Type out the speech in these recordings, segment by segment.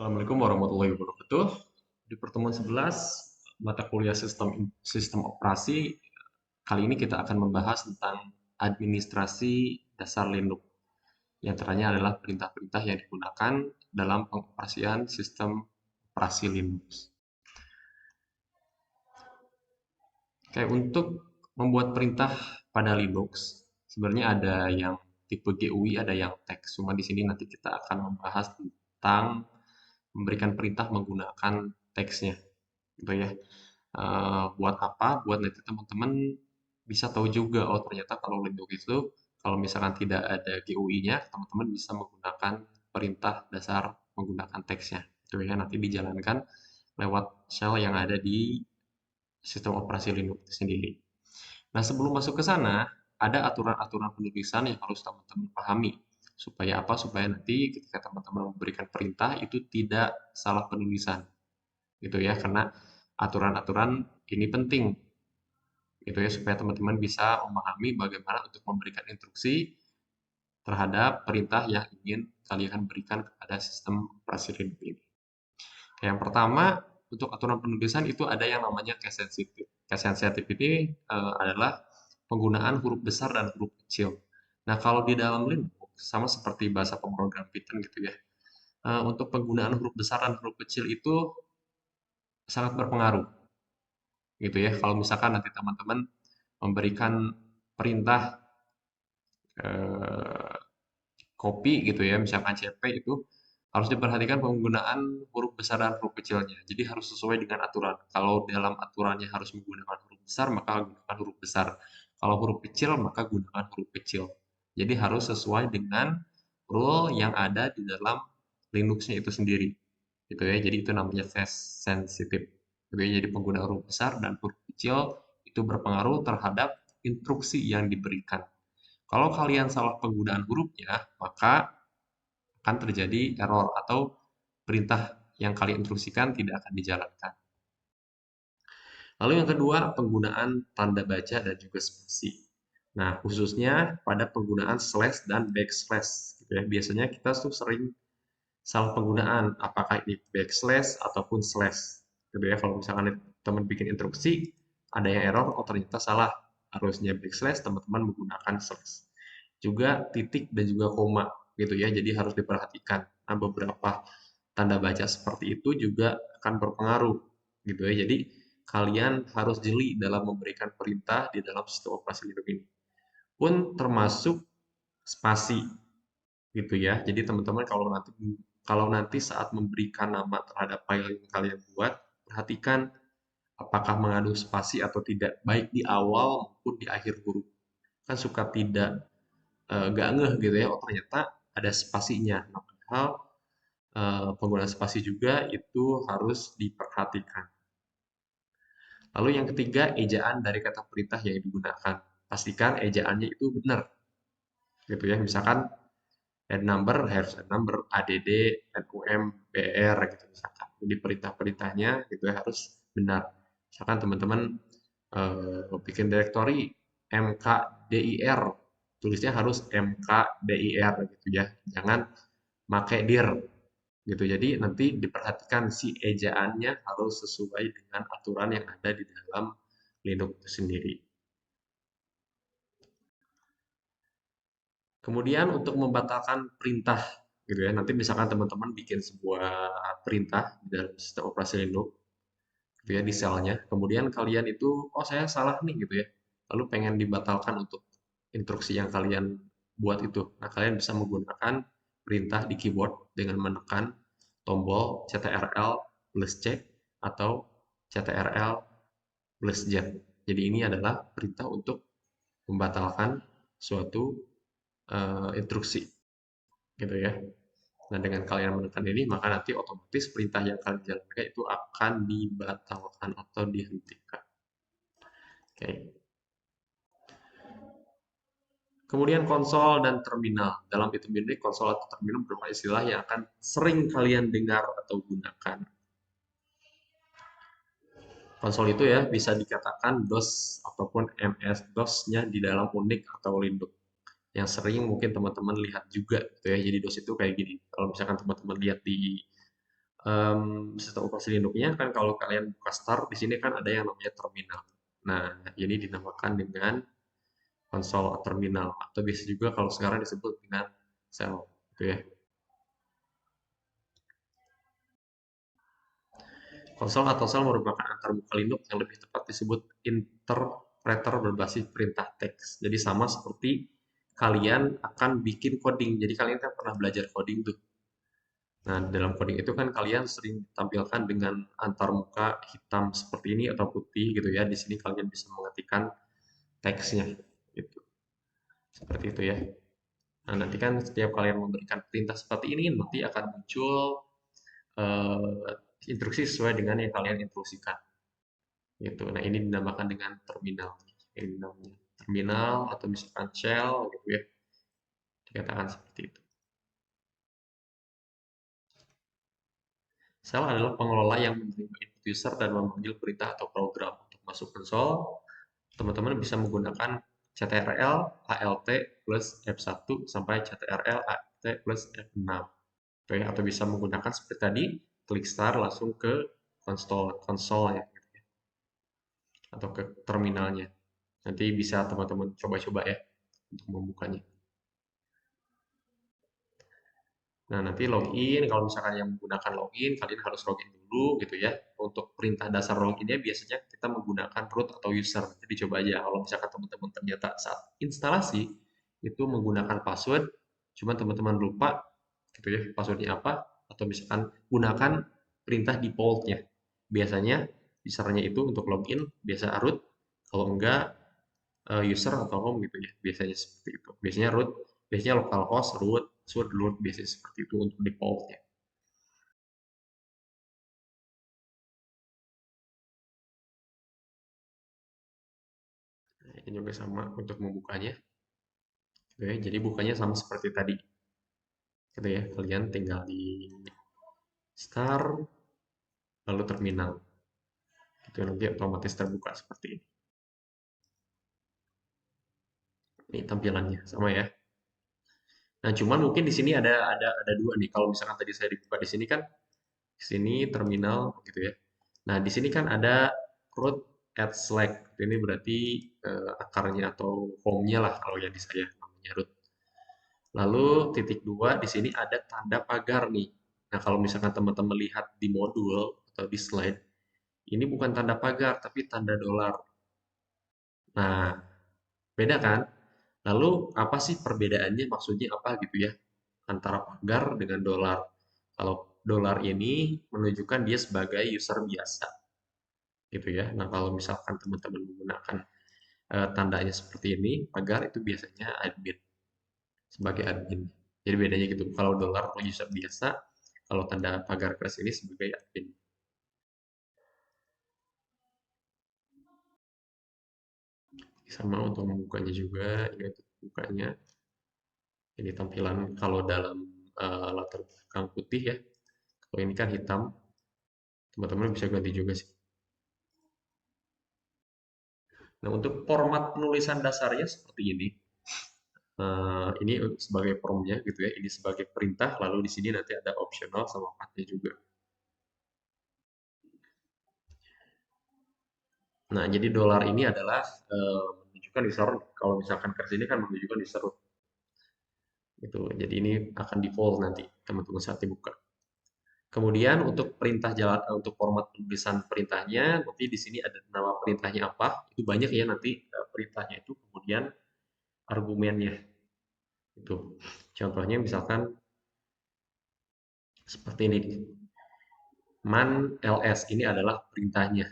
Assalamualaikum warahmatullahi wabarakatuh. Di pertemuan 11 mata kuliah sistem operasi, kali ini kita akan membahas tentang administrasi dasar Linux. Yang teranya adalah perintah-perintah yang digunakan dalam pengoperasian sistem operasi Linux. Oke, untuk membuat perintah pada Linux, sebenarnya ada yang tipe GUI, ada yang teks. Cuma di sini nanti kita akan membahas tentang memberikan perintah menggunakan teksnya, gitu ya. Buat apa? Buat nanti teman-teman bisa tahu juga, oh ternyata kalau Linux itu, kalau misalkan tidak ada GUI-nya, teman-teman bisa menggunakan perintah dasar menggunakan teksnya. Itu ya, nanti dijalankan lewat shell yang ada di sistem operasi Linux itu sendiri. Nah, sebelum masuk ke sana, ada aturan-aturan penulisan yang harus teman-teman pahami. Supaya apa? Supaya nanti ketika teman-teman memberikan perintah itu tidak salah penulisan. Gitu ya, karena aturan-aturan ini penting. Gitu ya, supaya teman-teman bisa memahami bagaimana untuk memberikan instruksi terhadap perintah yang ingin kalian berikan kepada sistem operasi Linux ini. Yang pertama, untuk aturan penulisan itu ada yang namanya case sensitive. Case sensitive ini adalah penggunaan huruf besar dan huruf kecil. Nah, kalau di dalam Linux, sama seperti bahasa pemrogram Python gitu ya, untuk penggunaan huruf besar dan huruf kecil itu sangat berpengaruh, gitu ya. Kalau misalkan nanti teman-teman memberikan perintah eh, copy gitu ya, misalkan CP itu harus diperhatikan penggunaan huruf besar dan huruf kecilnya. Jadi harus sesuai dengan aturan. Kalau dalam aturannya harus menggunakan huruf besar, maka gunakan huruf besar. Kalau huruf kecil, maka gunakan huruf kecil. Jadi harus sesuai dengan rule yang ada di dalam Linux-nya itu sendiri. Gitu ya. Jadi itu namanya case sensitive. Gitu ya. Jadi pengguna huruf besar dan huruf kecil itu berpengaruh terhadap instruksi yang diberikan. Kalau kalian salah penggunaan hurufnya, maka akan terjadi error atau perintah yang kalian instruksikan tidak akan dijalankan. Lalu yang kedua, penggunaan tanda baca dan juga spasi. Nah, khususnya pada penggunaan slash dan backslash. Gitu ya. Biasanya kita tuh sering salah penggunaan, apakah ini backslash ataupun slash. Gitu ya. Kalau misalkan teman bikin instruksi, ada yang error, oh ternyata salah. Harusnya backslash, teman-teman menggunakan slash. Juga titik dan juga koma gitu ya. Jadi harus diperhatikan. Nah, beberapa tanda baca seperti itu juga akan berpengaruh gitu ya. Jadi kalian harus jeli dalam memberikan perintah di dalam sistem operasi Linux ini. Pun termasuk spasi gitu ya. Jadi teman-teman kalau nanti saat memberikan nama terhadap file yang kalian buat, perhatikan apakah mengandung spasi atau tidak, baik di awal maupun di akhir huruf. Kan suka tidak nggak ngeh gitu ya, oh ternyata ada spasinya. Nah, padahal penggunaan spasi juga itu harus diperhatikan. Lalu yang ketiga, ejaan dari kata perintah yang digunakan. Pastikan ejaannya itu benar, gitu ya. Misalkan add number harus add number, add, num, br gitu misalkan. Jadi perintah-perintahnya gitu ya harus benar. Misalkan teman-teman bikin direktori mkdir, tulisnya harus mkdir gitu ya. Jangan pakai dir gitu. Jadi nanti diperhatikan si ejaannya harus sesuai dengan aturan yang ada di dalam Linux itu sendiri. Kemudian untuk membatalkan perintah gitu ya. Nanti misalkan teman-teman bikin sebuah perintah di dalam sistem operasi Linux gitu ya di selnya. Kemudian kalian itu oh saya salah nih gitu ya. Lalu pengen dibatalkan untuk instruksi yang kalian buat itu. Nah, kalian bisa menggunakan perintah di keyboard dengan menekan tombol CTRL plus C atau CTRL plus Z. Jadi ini adalah perintah untuk membatalkan suatu instruksi, gitu ya. Nah, dengan kalian menekan ini, maka nanti otomatis perintah yang kalian jalankan itu akan dibatalkan atau dihentikan. Oke. Kemudian konsol dan terminal. Dalam hitung ini, konsol atau terminal merupakan istilah yang akan sering kalian dengar atau gunakan. Konsol itu ya bisa dikatakan DOS ataupun MS-DOS-nya di dalam Unix atau Linux. Yang sering mungkin teman-teman lihat juga gitu ya. Jadi DOS itu kayak gini. Kalau misalkan teman-teman lihat di Sistem operasi Linux-nya kan kalau kalian buka start di sini kan ada yang namanya terminal. Nah, ini dinamakan dengan konsol terminal atau biasa juga kalau sekarang disebut dengan shell, gitu ya. Konsol atau shell merupakan antarmuka Linux yang lebih tepat disebut interpreter berbasis perintah teks. Jadi sama seperti kalian akan bikin coding. Jadi kalian kan pernah belajar coding tuh. Nah, dalam coding itu kan kalian sering ditampilkan dengan antarmuka hitam seperti ini atau putih gitu ya. Di sini kalian bisa mengetikkan teksnya gitu. Seperti itu ya. Nah, nanti kan setiap kalian memberikan perintah seperti ini nanti akan muncul eh, instruksi sesuai dengan yang kalian instruksikan gitu. Nah, ini dinamakan dengan terminal. Ini namanya terminal atau misalkan shell gitu ya. Dikatakan seperti itu. Shell adalah pengelola yang menerima input user dan memanggil perintah atau program. Untuk masuk konsol, teman-teman bisa menggunakan CTRL ALT plus F1 sampai CTRL ALT plus F6. Oke, atau bisa menggunakan seperti tadi, klik start langsung ke konsol ya, gitu ya, atau ke terminalnya. Nanti bisa teman-teman coba-coba ya untuk membukanya. Nah, nanti login, kalau misalkan yang menggunakan login, kalian harus login dulu gitu ya. Untuk perintah dasar loginnya biasanya kita menggunakan root atau user. Jadi coba aja kalau misalkan teman-teman ternyata saat instalasi itu menggunakan password, cuma teman-teman lupa gitu ya passwordnya apa, atau misalkan gunakan perintah defaultnya. Biasanya usernya itu untuk login biasa root, kalau enggak user atau home gitu ya. Biasanya seperti itu. Biasanya root, biasanya localhost, root, password root, biasanya seperti itu untuk defaultnya. Nah, ini juga sama untuk membukanya. Oke, jadi bukanya sama seperti tadi. Gitu ya, kalian tinggal di start, lalu terminal. Itu nanti otomatis terbuka seperti ini. Ini tampilannya sama ya. Nah, cuman mungkin di sini ada dua nih. Kalau misalkan tadi saya dibuka di sini kan, di sini terminal gitu ya. Nah, di sini kan ada root at slack. Ini berarti akarnya atau home-nya lah kalau yang di saya namanya root. Lalu titik dua di sini ada tanda pagar nih. Nah, kalau misalkan teman-teman lihat di modul atau di slide, ini bukan tanda pagar tapi tanda dolar. Nah, beda kan? Lalu apa sih perbedaannya? Maksudnya apa gitu ya? Antara pagar dengan dolar. Kalau dolar ini menunjukkan dia sebagai user biasa gitu ya. Nah, kalau misalkan teman-teman menggunakan tandanya seperti ini, pagar itu biasanya admin sebagai admin. Jadi bedanya gitu. Kalau dolar user biasa, kalau tanda pagar keras ini sebagai admin. Sama untuk membukanya juga, ini untuk bukanya. Ini tampilan kalau dalam latar belakang putih ya. Kalau ini kan hitam, teman-teman bisa ganti juga sih. Nah, untuk format penulisan dasarnya seperti ini. Ini sebagai promnya gitu ya, ini sebagai perintah, lalu di sini nanti ada optional sama pathnya juga. Nah, jadi dolar ini adalah menunjukkan user, kalau misalkan ke sini kan menunjukkan user gitu. Jadi ini akan default nanti teman-teman saat dibuka. Kemudian untuk perintah jalan untuk format penulisan perintahnya, nanti di sini ada nama perintahnya apa, itu banyak ya nanti perintahnya itu, kemudian argumennya itu. Contohnya misalkan seperti ini, man ls ini adalah perintahnya,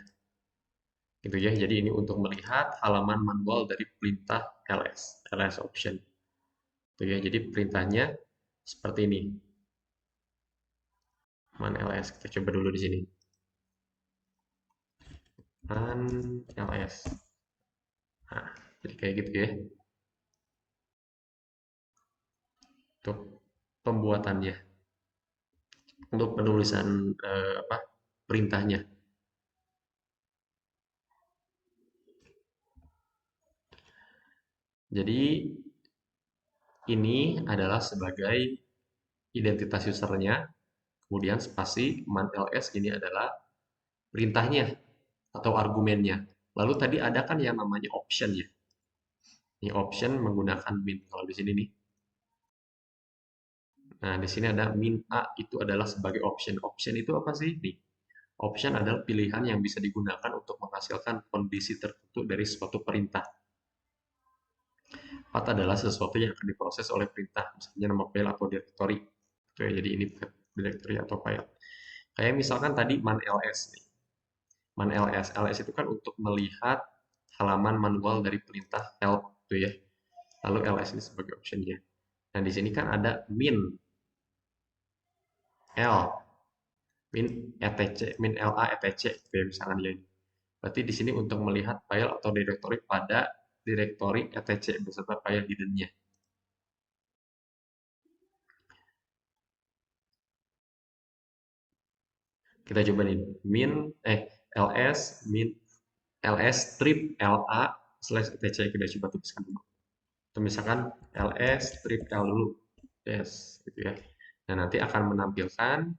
gitu ya. Jadi ini untuk melihat halaman manual dari perintah ls option, gitu ya. Jadi perintahnya seperti ini, man ls. Kita coba dulu di sini, man ls. Nah, jadi kayak gitu ya. Untuk pembuatannya, untuk penulisan apa perintahnya. Jadi ini adalah sebagai identitas usernya, kemudian spasi man ls ini adalah perintahnya atau argumennya. Lalu tadi ada kan yang namanya option ya. Ini option menggunakan min. Kalau di sini nih. Nah, di sini ada min A itu adalah sebagai option. Option itu apa sih? Nih. Option adalah pilihan yang bisa digunakan untuk menghasilkan kondisi tertentu dari suatu perintah. Path adalah sesuatu yang akan diproses oleh perintah, misalnya nama file atau directory. Oke, jadi ini directory atau file. Kayak misalkan tadi man ls nih. Man ls, ls itu kan untuk melihat halaman manual dari perintah help tuh ya. Lalu ls ini sebagai optionnya. Nah, di sini kan ada min l, min etc, min la etc, gitu ya misalkan ya. Berarti di sini untuk melihat file atau directory pada directory etc beserta file hidden-nya. Kita coba nih, min ls min ls strip la slash etc, kita coba tuliskan dulu. Atau misalkan ls strip l dulu, yes, gitu ya. Nah, nanti akan menampilkan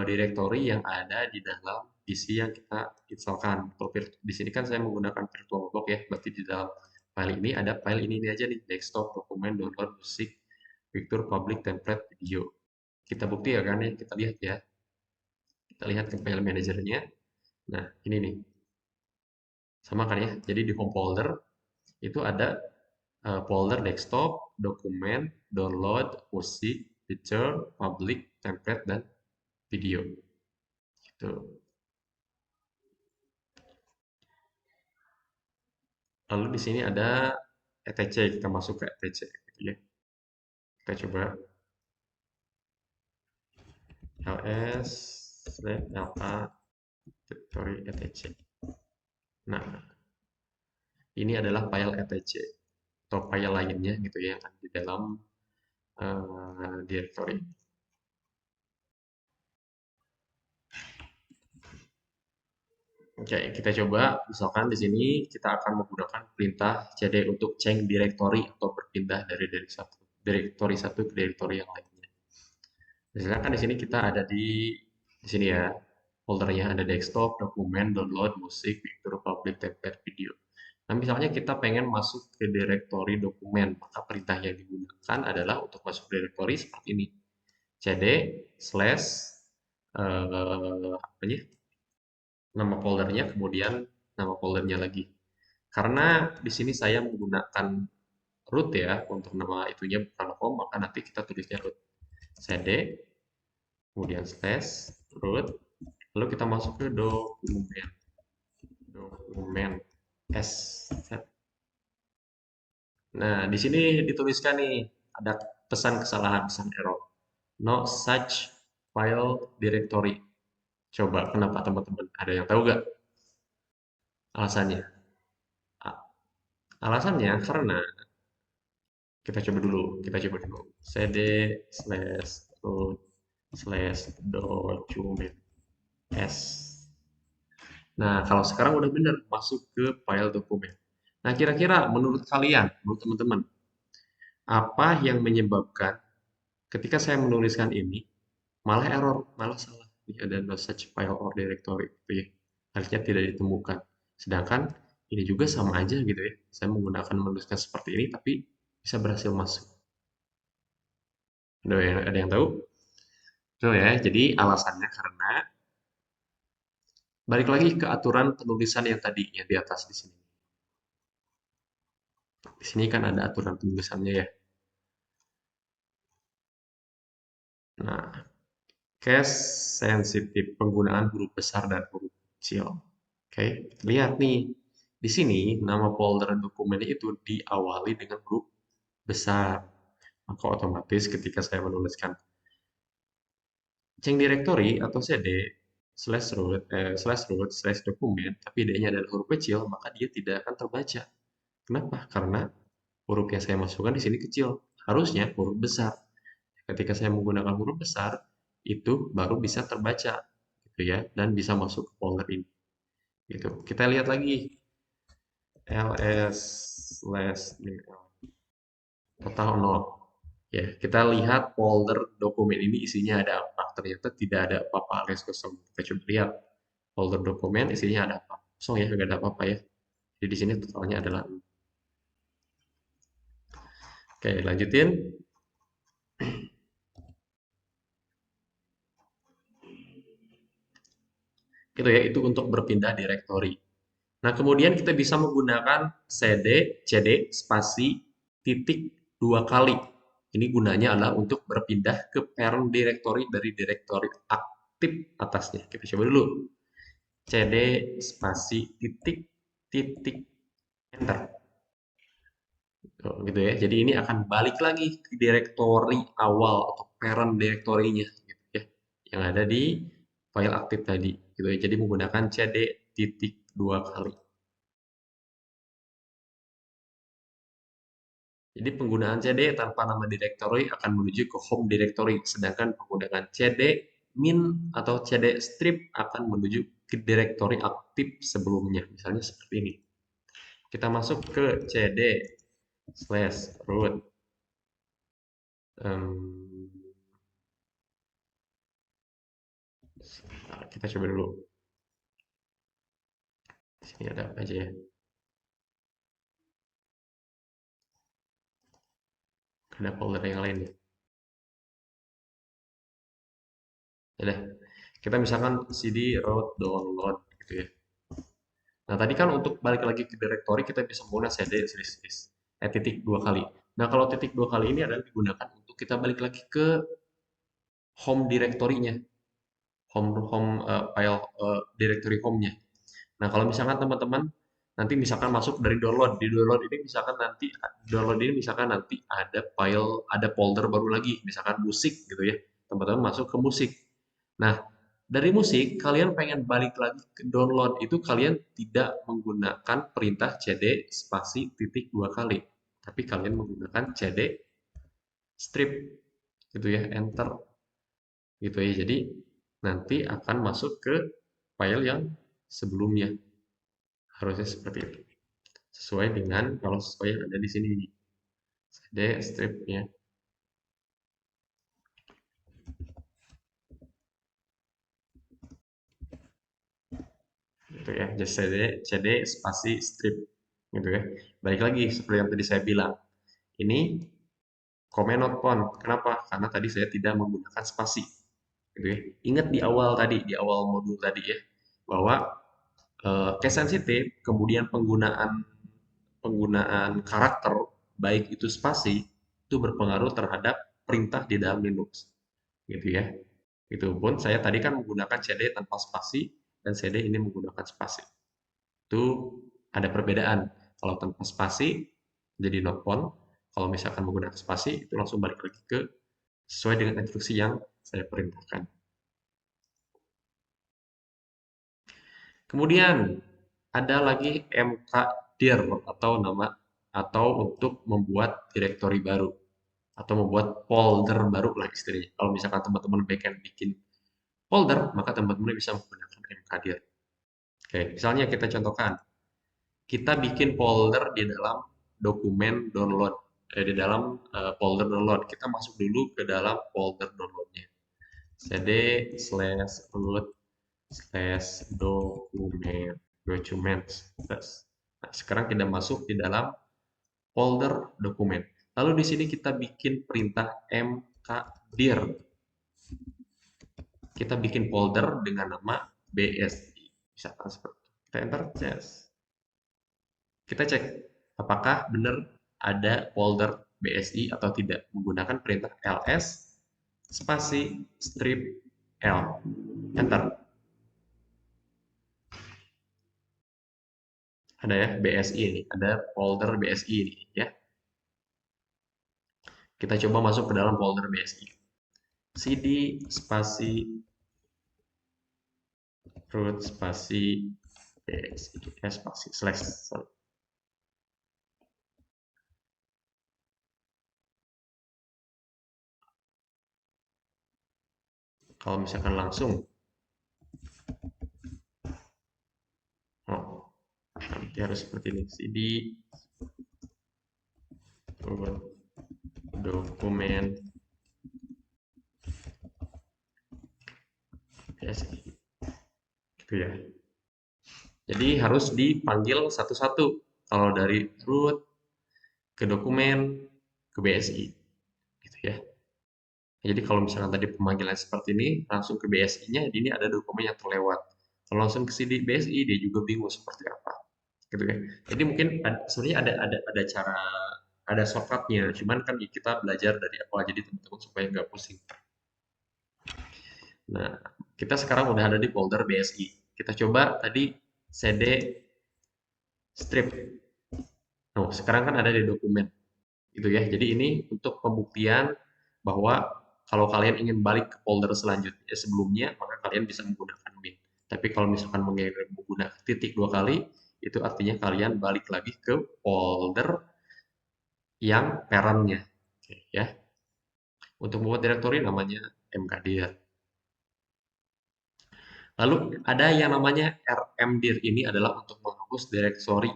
directory yang ada di dalam PC yang kita installkan. Kalau di sini kan saya menggunakan VirtualBox ya, berarti di dalam file ini ada file ini aja nih, desktop, dokumen, download, musik, picture, public, template, video. Kita bukti ya kan ya, kita lihat ya. Kita lihat ke file manajernya. Nah, ini nih. Sama kan ya. Jadi di home folder itu ada folder desktop, dokumen, download, musik, picture, public, template, dan video. Gitu. Lalu di sini ada etc, kita masuk ke etc gitu ya. Kita coba ls la directory etc. Nah, ini adalah file etc atau file lainnya gitu ya yang di dalam directory. Oke, kita coba misalkan di sini kita akan menggunakan perintah cd untuk change directory atau berpindah dari directory satu ke directory yang lainnya. Misalkan kan di sini kita ada di sini ya, foldernya ada desktop, dokumen, download, musik, picture, public, template, video. Nah, misalnya kita pengen masuk ke directory dokumen, maka perintah yang digunakan adalah untuk masuk directory seperti ini. cd slash apa ya? Nama foldernya, kemudian nama foldernya lagi. Karena di sini saya menggunakan root ya, untuk nama itunya bukan home, maka nanti kita tulisnya root. cd, kemudian slash, root, lalu kita masuk ke dokumen s. Nah, di sini dituliskan nih, ada pesan kesalahan, pesan error. No such file directory. Coba, kenapa teman-teman? Ada yang tahu nggak alasannya? Alasannya karena kita coba dulu cd slash root slash document s. Nah, kalau sekarang udah benar masuk ke file dokumen. Nah, kira-kira menurut kalian, menurut teman-teman, apa yang menyebabkan ketika saya menuliskan ini malah error, malah salah? Ini ada no such file or directory gitu ya. Harusnya tidak ditemukan. Sedangkan ini juga sama aja gitu ya. Saya menggunakan menuliskan seperti ini tapi bisa berhasil masuk. Ada yang tahu? Betul ya. Jadi alasannya karena balik lagi ke aturan penulisan yang tadi yang di atas di sini. Di sini kan ada aturan penulisannya ya. Nah, case sensitif penggunaan huruf besar dan huruf kecil. Oke, lihat nih. Di sini nama folder dokumen itu diawali dengan huruf besar. Maka otomatis ketika saya menuliskan change directory atau cd slash root slash dokumen, tapi D-nya adalah huruf kecil, maka dia tidak akan terbaca. Kenapa? Karena huruf yang saya masukkan di sini kecil. Harusnya huruf besar. Ketika saya menggunakan huruf besar, itu baru bisa terbaca, gitu ya, dan bisa masuk ke folder ini. Gitu. Kita lihat lagi ls slash total 0. Ya, kita lihat folder dokumen ini isinya ada apa. Ternyata tidak ada apa-apa alias kosong. Kita coba lihat folder dokumen isinya ada apa. Kosong ya, nggak ada apa-apa ya. Jadi di sini totalnya adalah oke, lanjutin. Gitu ya, itu untuk berpindah direktori. Nah, kemudian kita bisa menggunakan cd spasi titik dua kali. Ini gunanya adalah untuk berpindah ke parent directory dari direktori aktif atasnya. Kita coba dulu. cd spasi titik titik enter. Gitu ya. Jadi ini akan balik lagi ke direktori awal atau parent direktorinya gitu ya. Yang ada di file aktif tadi gitu ya. Jadi menggunakan cd titik dua kali. Jadi penggunaan cd tanpa nama directory akan menuju ke home directory, sedangkan penggunaan cd min atau cd strip akan menuju ke directory aktif sebelumnya. Misalnya seperti ini. Kita masuk ke cd slash root. Kita coba dulu. Di sini ada apa aja ya? Ada folder yang lain ya. Ya kita misalkan cd root download gitu ya. Nah, tadi kan untuk balik lagi ke directory kita bisa menggunakan cd slash titik dua kali. Nah, kalau titik dua kali ini adalah digunakan untuk kita balik lagi ke home directory-nya, home home file directory home-nya. Nah, kalau misalkan teman-teman nanti misalkan masuk dari download, di download ini misalkan nanti ada file, ada folder baru lagi, misalkan musik gitu ya. Teman-teman masuk ke musik. Nah, dari musik kalian pengen balik lagi ke download itu kalian tidak menggunakan perintah cd spasi titik dua kali, tapi kalian menggunakan cd strip gitu ya, enter gitu ya. Jadi nanti akan masuk ke file yang sebelumnya. Harusnya seperti itu. Sesuai dengan kalau sesuai yang ada di sini ini. CD stripnya gitu ya. Just CD spasi strip gitu ya. Balik lagi seperti yang tadi saya bilang. Ini comment not found. Kenapa? Karena tadi saya tidak menggunakan spasi. Gitu ya. Ingat di awal tadi, di awal modul tadi ya, bahwa case sensitive, kemudian penggunaan penggunaan karakter baik itu spasi itu berpengaruh terhadap perintah di dalam Linux gitu ya. Itu pun saya tadi kan menggunakan cd tanpa spasi dan cd ini menggunakan spasi. Itu ada perbedaan. Kalau tanpa spasi jadi not found, kalau misalkan menggunakan spasi itu langsung balik lagi ke sesuai dengan instruksi yang saya perintahkan. Kemudian ada lagi mkdir atau nama atau untuk membuat direktori baru atau membuat folder baru lah istilahnya. Kalau misalkan teman-teman pengen bikin folder, maka teman-teman bisa menggunakan mkdir. Oke, misalnya kita contohkan, kita bikin folder di dalam dokumen download, di dalam folder download. Kita masuk dulu ke dalam folder downloadnya. cd slash root slash documents. Nah, sekarang kita masuk di dalam folder dokumen. Lalu di sini kita bikin perintah mkdir. Kita bikin folder dengan nama bsi. Misalkan seperti itu. Kita enter, yes. Kita cek apakah benar ada folder bsi atau tidak menggunakan perintah ls spasi strip l. Enter. Ada ya BSI ini, ada folder BSI ini ya. Kita coba masuk ke dalam folder BSI. cd spasi root spasi BSI spasi slash. Kalau misalkan langsung, oh, nanti harus seperti ini. cd root dokumen BSI gitu ya. Jadi harus dipanggil satu-satu. Kalau dari root ke dokumen ke BSI gitu ya. Jadi kalau misalkan tadi pemanggilan seperti ini langsung ke BSI-nya, ini ada dokumen yang terlewat. Kalau langsung ke CD BSI dia juga bingung seperti apa gitu ya. Jadi mungkin sebenarnya ada cara, ada shortcutnya. Cuman kan kita belajar dari awal jadi teman-teman supaya nggak pusing. Nah, kita sekarang udah ada di folder BSI. Kita coba tadi CD strip. Nah, sekarang kan ada di dokumen gitu ya. Jadi ini untuk pembuktian bahwa kalau kalian ingin balik ke folder selanjutnya sebelumnya, maka kalian bisa menggunakan min. Tapi kalau misalkan menggunakan titik dua kali, itu artinya kalian balik lagi ke folder yang parentnya. Oke, ya. Untuk membuat direktori namanya mkdir. Lalu ada yang namanya rmdir, ini adalah untuk menghapus direktori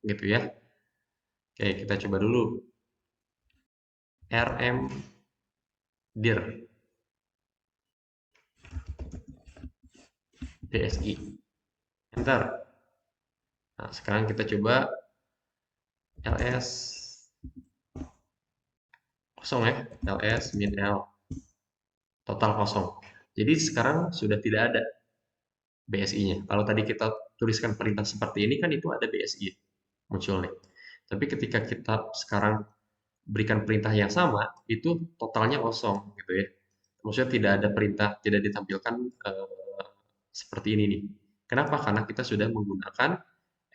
gitu ya. Oke, kita coba dulu. rmdir DSI. Enter. Nah, sekarang kita coba ls kosong ya, ls min l total kosong. Jadi sekarang sudah tidak ada BSI-nya. Kalau tadi kita tuliskan perintah seperti ini kan itu ada BSI munculnya. Tapi ketika kita sekarang berikan perintah yang sama, itu totalnya kosong gitu ya. Maksudnya tidak ada perintah, tidak ditampilkan seperti ini nih. Kenapa? Karena kita sudah menggunakan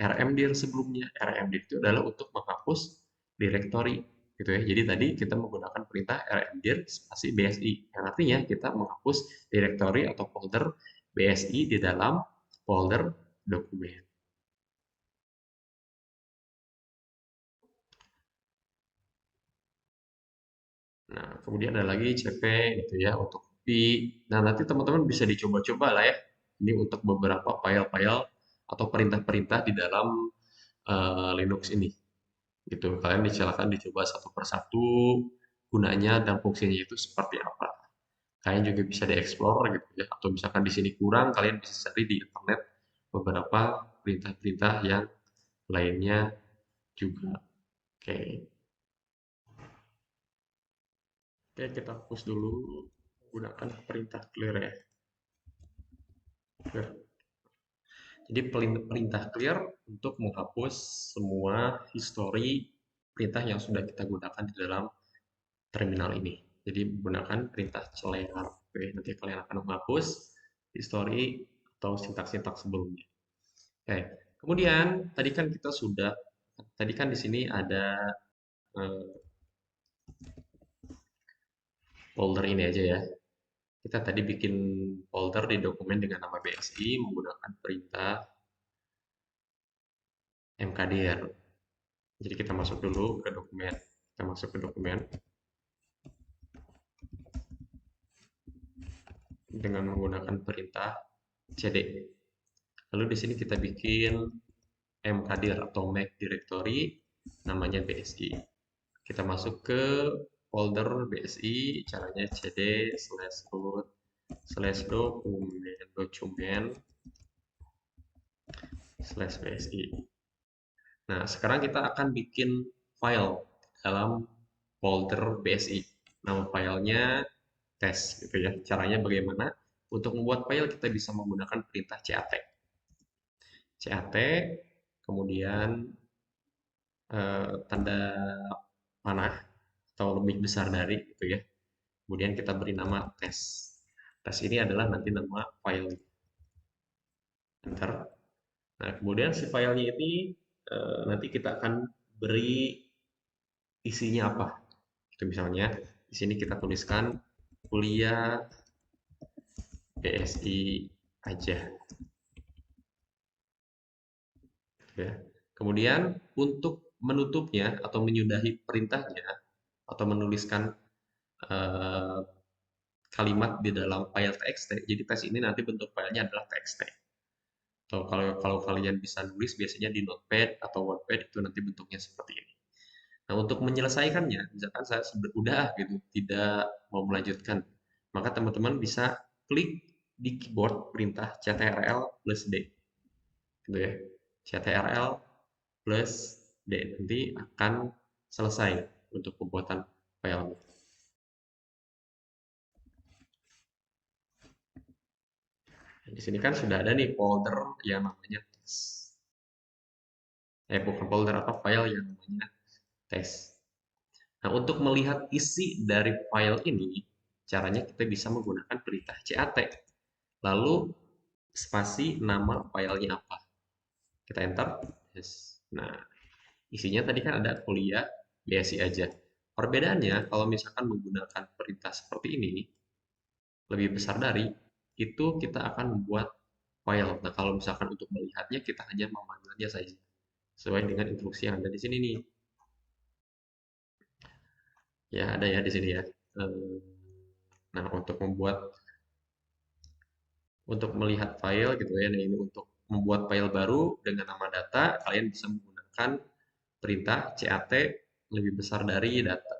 rmdir sebelumnya. Rmdir itu adalah untuk menghapus direktori gitu ya. Jadi tadi kita menggunakan perintah rmdir spasi BSI yang artinya kita menghapus direktori atau folder BSI di dalam folder dokumen. Nah, kemudian ada lagi CP gitu ya untuk copy. Nah, nanti teman-teman bisa dicoba-coba lah ya. Ini untuk beberapa file-file atau perintah-perintah di dalam Linux ini. Gitu. Kalian silakan dicoba satu persatu gunanya dan fungsinya itu seperti apa. Kalian juga bisa dieksplor gitu ya. Atau misalkan di sini kurang, kalian bisa cari di internet beberapa perintah-perintah yang lainnya juga. Oke. Oke, kita hapus dulu gunakan perintah clear ya. Clear. Jadi perintah clear untuk menghapus semua histori perintah yang sudah kita gunakan di dalam terminal ini. Jadi menggunakan perintah clear. Oke, nanti kalian akan menghapus histori atau sintaks-sintaks sebelumnya. Oke. Kemudian tadi kan di sini ada eh, folder ini aja ya. Kita tadi bikin folder di dokumen dengan nama BSI menggunakan perintah mkdir. Jadi kita masuk dulu ke dokumen. Kita masuk ke dokumen dengan menggunakan perintah cd. Lalu di sini kita bikin mkdir atau make directory namanya BSI. Kita masuk ke folder BSI, caranya cd slash root slash dokumen slash BSI. Nah, sekarang kita akan bikin file dalam folder BSI. Nama filenya tes gitu ya. Caranya bagaimana? Untuk membuat file kita bisa menggunakan perintah cat. Cat kemudian tanda panah atau lebih besar dari gitu ya. Kemudian kita beri nama tes. Tes ini adalah nanti nama file. Enter. Nah, kemudian si filenya ini nanti kita akan beri isinya apa. Itu misalnya di sini kita tuliskan kuliah BSI aja. Ya. Kemudian untuk menutupnya atau menyudahi perintahnya atau menuliskan eh, kalimat di dalam file txt. Jadi tes ini nanti bentuk filenya adalah txt. Atau kalau kalau kalian bisa nulis biasanya di Notepad atau Wordpad itu nanti bentuknya seperti ini. Nah, untuk menyelesaikannya, misalkan saya udah gitu, tidak mau melanjutkan, maka teman-teman bisa klik di keyboard perintah ctrl plus D, gitu ya. Ctrl plus D nanti akan selesai untuk pembuatan file. Di sini kan sudah ada nih folder yang namanya test. Bukan folder, apa file yang namanya test. Nah, untuk melihat isi dari file ini, caranya kita bisa menggunakan perintah cat. Lalu spasi nama filenya apa. Kita enter. Yes. Nah, isinya tadi kan ada kuliah BSI aja. Perbedaannya kalau misalkan menggunakan perintah seperti ini, lebih besar dari, itu kita akan membuat file. Nah, kalau misalkan untuk melihatnya, kita hanya memanggilnya saja. Sesuai dengan instruksi yang ada di sini nih. Ya, ada ya di sini ya. Nah, untuk melihat file gitu ya. Nah, ini untuk membuat file baru dengan nama data, kalian bisa menggunakan perintah cat lebih besar dari data.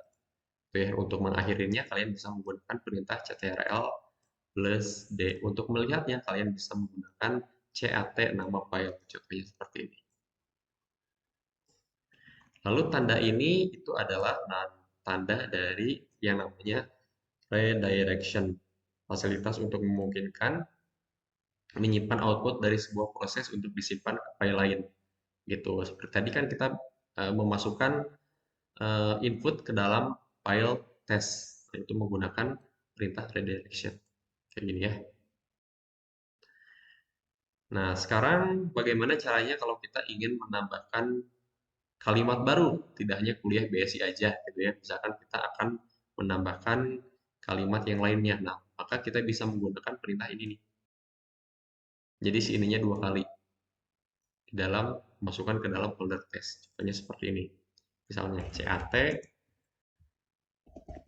Gitu ya. Untuk mengakhirinya, kalian bisa menggunakan perintah ctrl plus D. Untuk melihatnya, kalian bisa menggunakan cat nama file. Contohnya seperti ini. Lalu tanda ini itu adalah tanda dari yang namanya redirection, fasilitas untuk memungkinkan menyimpan output dari sebuah proses untuk disimpan ke file lain. Gitu. Seperti tadi kan kita memasukkan input ke dalam file test, yaitu menggunakan perintah redirection. Kayak gini ya. Nah, sekarang bagaimana caranya kalau kita ingin menambahkan kalimat baru, tidak hanya kuliah BSI aja gitu ya. Misalkan kita akan menambahkan kalimat yang lainnya. Nah, maka kita bisa menggunakan perintah ini nih. Jadi si ininya dua kali di dalam masukkan ke dalam folder test. Contohnya seperti ini. Misalnya CAT,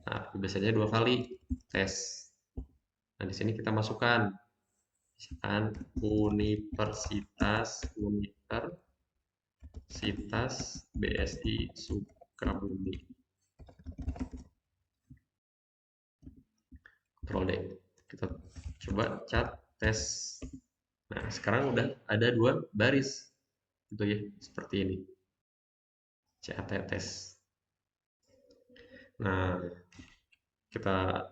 nah biasanya dua kali tes. Nah, di sini kita masukkan misalkan Universitas BSI Sukabumi. Ctrl D. Kita coba cat tes. Nah, sekarang udah ada dua baris. Gitu ya, seperti ini. Cat tes. Nah, kita